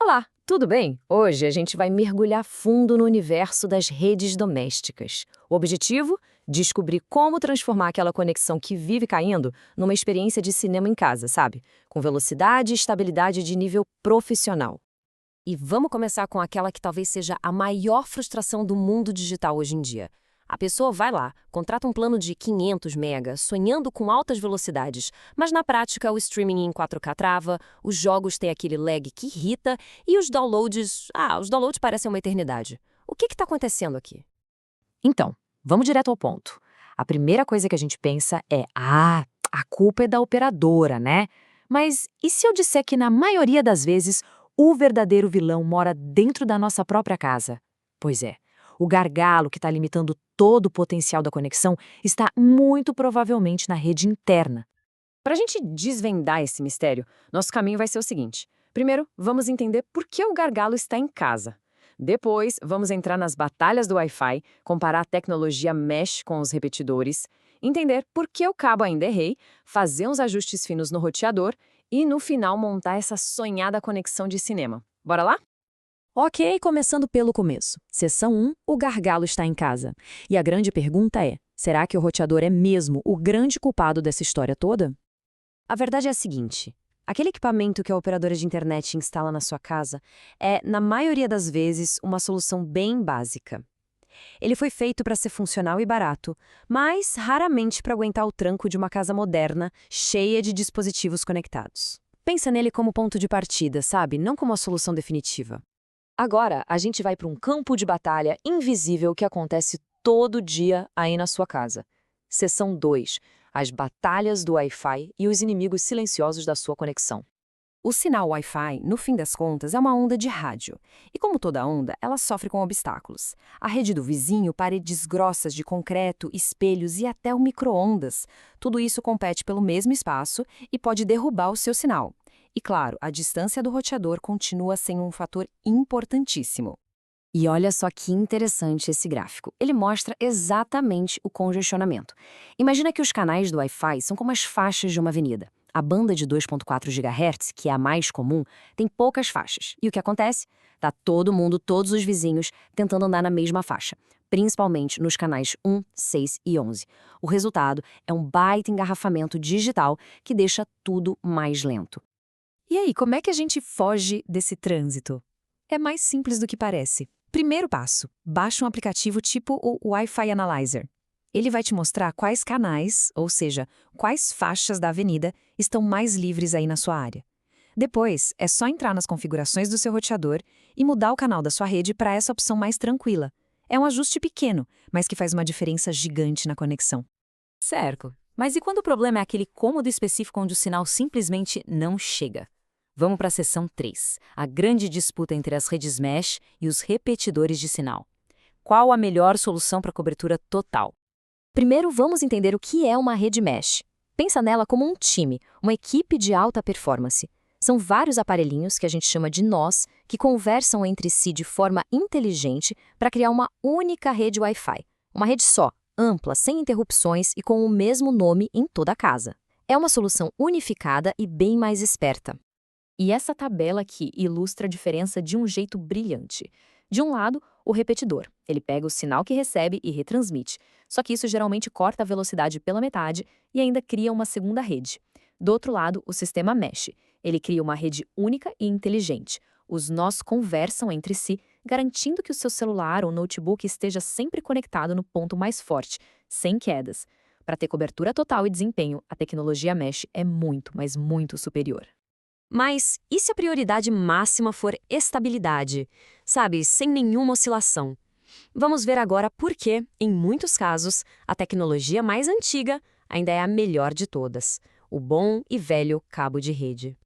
Olá, tudo bem? Hoje a gente vai mergulhar fundo no universo das redes domésticas. O objetivo? Descobrir como transformar aquela conexão que vive caindo numa experiência de cinema em casa, sabe? Com velocidade e estabilidade de nível profissional. E vamos começar com aquela que talvez seja a maior frustração do mundo digital hoje em dia. A pessoa vai lá, contrata um plano de 500 mega, sonhando com altas velocidades, mas na prática o streaming em 4K trava, os jogos têm aquele lag que irrita e os downloads parecem uma eternidade. O que está acontecendo aqui? Então, vamos direto ao ponto. A primeira coisa que a gente pensa é, a culpa é da operadora, né? Mas e se eu disser que na maioria das vezes o verdadeiro vilão mora dentro da nossa própria casa? Pois é, o gargalo que está limitando todo o potencial da conexão está muito provavelmente na rede interna. Para a gente desvendar esse mistério, nosso caminho vai ser o seguinte. Primeiro, vamos entender por que o gargalo está em casa. Depois, vamos entrar nas batalhas do Wi-Fi, comparar a tecnologia mesh com os repetidores, entender por que o cabo ainda é rei, fazer uns ajustes finos no roteador e, no final, montar essa sonhada conexão de cinema. Bora lá? Ok, começando pelo começo. Seção 1, o gargalo está em casa. E a grande pergunta é, será que o roteador é mesmo o grande culpado dessa história toda? A verdade é a seguinte, aquele equipamento que a operadora de internet instala na sua casa é, na maioria das vezes, uma solução bem básica. Ele foi feito para ser funcional e barato, mas raramente para aguentar o tranco de uma casa moderna, cheia de dispositivos conectados. Pensa nele como ponto de partida, sabe? Não como a solução definitiva. Agora, a gente vai para um campo de batalha invisível que acontece todo dia aí na sua casa. Seção 2. As batalhas do Wi-Fi e os inimigos silenciosos da sua conexão. O sinal Wi-Fi, no fim das contas, é uma onda de rádio. E como toda onda, ela sofre com obstáculos. A rede do vizinho, paredes grossas de concreto, espelhos e até o micro-ondas. Tudo isso compete pelo mesmo espaço e pode derrubar o seu sinal. E claro, a distância do roteador continua sendo um fator importantíssimo. E olha só que interessante esse gráfico. Ele mostra exatamente o congestionamento. Imagina que os canais do Wi-Fi são como as faixas de uma avenida. A banda de 2.4 GHz, que é a mais comum, tem poucas faixas. E o que acontece? Tá todo mundo, todos os vizinhos, tentando andar na mesma faixa, principalmente nos canais 1, 6 e 11. O resultado é um baita engarrafamento digital que deixa tudo mais lento. E aí, como é que a gente foge desse trânsito? É mais simples do que parece. Primeiro passo, baixa um aplicativo tipo o Wi-Fi Analyzer. Ele vai te mostrar quais canais, ou seja, quais faixas da avenida estão mais livres aí na sua área. Depois, é só entrar nas configurações do seu roteador e mudar o canal da sua rede para essa opção mais tranquila. É um ajuste pequeno, mas que faz uma diferença gigante na conexão. Certo. Mas e quando o problema é aquele cômodo específico onde o sinal simplesmente não chega? Vamos para a seção 3, a grande disputa entre as redes mesh e os repetidores de sinal. Qual a melhor solução para cobertura total? Primeiro, vamos entender o que é uma rede mesh. Pensa nela como um time, uma equipe de alta performance. São vários aparelhinhos que a gente chama de nós, que conversam entre si de forma inteligente para criar uma única rede Wi-Fi. Uma rede só, ampla, sem interrupções e com o mesmo nome em toda a casa. É uma solução unificada e bem mais esperta. E essa tabela aqui ilustra a diferença de um jeito brilhante. De um lado, o repetidor. Ele pega o sinal que recebe e retransmite. Só que isso geralmente corta a velocidade pela metade e ainda cria uma segunda rede. Do outro lado, o sistema mesh. Ele cria uma rede única e inteligente. Os nós conversam entre si, garantindo que o seu celular ou notebook esteja sempre conectado no ponto mais forte, sem quedas. Para ter cobertura total e desempenho, a tecnologia mesh é muito, mas muito superior. Mas e se a prioridade máxima for estabilidade? Sabe, sem nenhuma oscilação. Vamos ver agora por que, em muitos casos, a tecnologia mais antiga ainda é a melhor de todas. O bom e velho cabo de rede.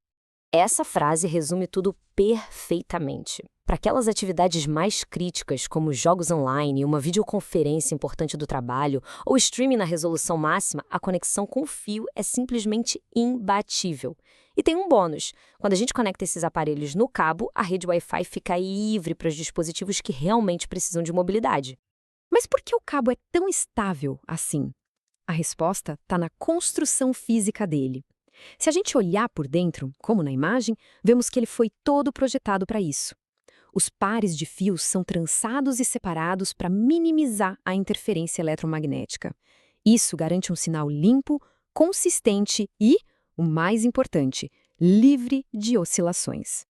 Essa frase resume tudo perfeitamente. Para aquelas atividades mais críticas, como jogos online, uma videoconferência importante do trabalho ou streaming na resolução máxima, a conexão com fio é simplesmente imbatível. E tem um bônus. Quando a gente conecta esses aparelhos no cabo, a rede Wi-Fi fica livre para os dispositivos que realmente precisam de mobilidade. Mas por que o cabo é tão estável assim? A resposta está na construção física dele. Se a gente olhar por dentro, como na imagem, vemos que ele foi todo projetado para isso. Os pares de fios são trançados e separados para minimizar a interferência eletromagnética. Isso garante um sinal limpo, consistente e, o mais importante, livre de oscilações.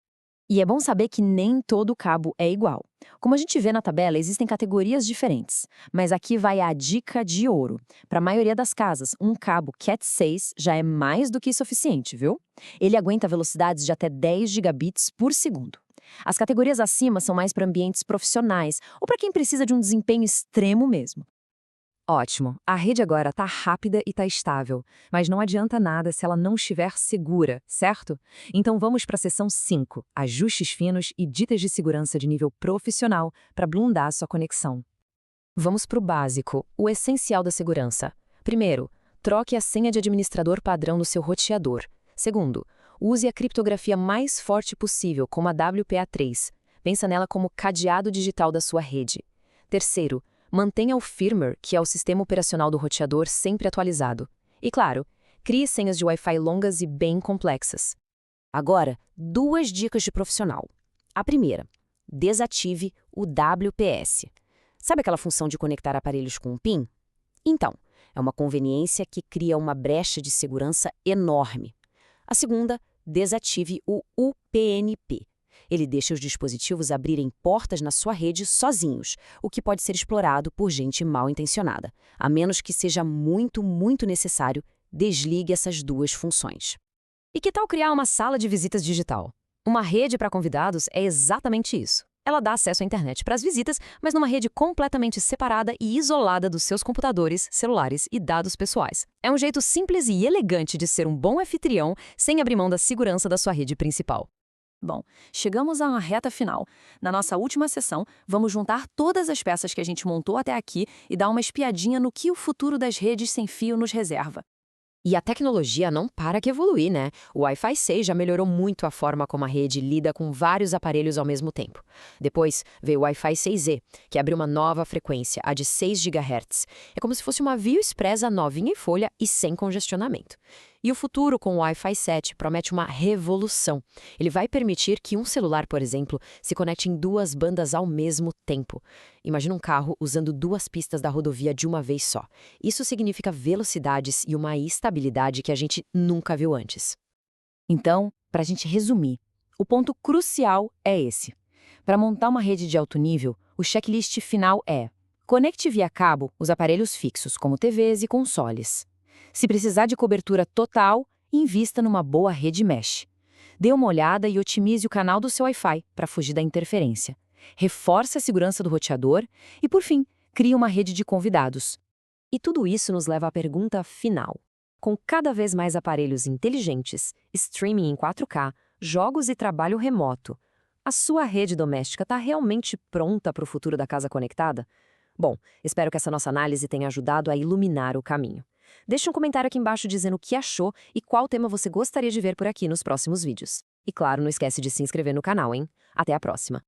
E é bom saber que nem todo cabo é igual. Como a gente vê na tabela, existem categorias diferentes, mas aqui vai a dica de ouro. Para a maioria das casas, um cabo Cat6 já é mais do que suficiente, viu? Ele aguenta velocidades de até 10 gigabits por segundo. As categorias acima são mais para ambientes profissionais ou para quem precisa de um desempenho extremo mesmo. Ótimo, a rede agora está rápida e está estável, mas não adianta nada se ela não estiver segura, certo? Então vamos para a seção 5, ajustes finos e dicas de segurança de nível profissional para blindar sua conexão. Vamos para o básico, o essencial da segurança. Primeiro, troque a senha de administrador padrão do seu roteador. Segundo, use a criptografia mais forte possível, como a WPA3. Pensa nela como cadeado digital da sua rede. Terceiro, mantenha o firmware, que é o sistema operacional do roteador, sempre atualizado. E claro, crie senhas de Wi-Fi longas e bem complexas. Agora, 2 dicas de profissional. A primeira, desative o WPS. Sabe aquela função de conectar aparelhos com um PIN? Então, é uma conveniência que cria uma brecha de segurança enorme. A segunda, desative o UPnP. Ele deixa os dispositivos abrirem portas na sua rede sozinhos, o que pode ser explorado por gente mal intencionada. A menos que seja muito, muito necessário, desligue essas 2 funções. E que tal criar uma sala de visitas digital? Uma rede para convidados é exatamente isso. Ela dá acesso à internet para as visitas, mas numa rede completamente separada e isolada dos seus computadores, celulares e dados pessoais. É um jeito simples e elegante de ser um bom anfitrião sem abrir mão da segurança da sua rede principal. Bom, chegamos a uma reta final. Na nossa última sessão, vamos juntar todas as peças que a gente montou até aqui e dar uma espiadinha no que o futuro das redes sem fio nos reserva. E a tecnologia não para que evoluir, né? O Wi-Fi 6 já melhorou muito a forma como a rede lida com vários aparelhos ao mesmo tempo. Depois veio o Wi-Fi 6E, que abriu uma nova frequência, a de 6 GHz. É como se fosse uma via expressa novinha em folha e sem congestionamento. E o futuro com o Wi-Fi 7 promete uma revolução. Ele vai permitir que um celular, por exemplo, se conecte em 2 bandas ao mesmo tempo. Imagina um carro usando 2 pistas da rodovia de uma vez só. Isso significa velocidades e uma estabilidade que a gente nunca viu antes. Então, para a gente resumir, o ponto crucial é esse. Para montar uma rede de alto nível, o checklist final é: conecte via cabo os aparelhos fixos, como TVs e consoles. Se precisar de cobertura total, invista numa boa rede mesh. Dê uma olhada e otimize o canal do seu Wi-Fi para fugir da interferência. Reforce a segurança do roteador e, por fim, crie uma rede de convidados. E tudo isso nos leva à pergunta final. Com cada vez mais aparelhos inteligentes, streaming em 4K, jogos e trabalho remoto, a sua rede doméstica está realmente pronta para o futuro da casa conectada? Bom, espero que essa nossa análise tenha ajudado a iluminar o caminho. Deixe um comentário aqui embaixo dizendo o que achou e qual tema você gostaria de ver por aqui nos próximos vídeos. E claro, não esquece de se inscrever no canal, hein? Até a próxima!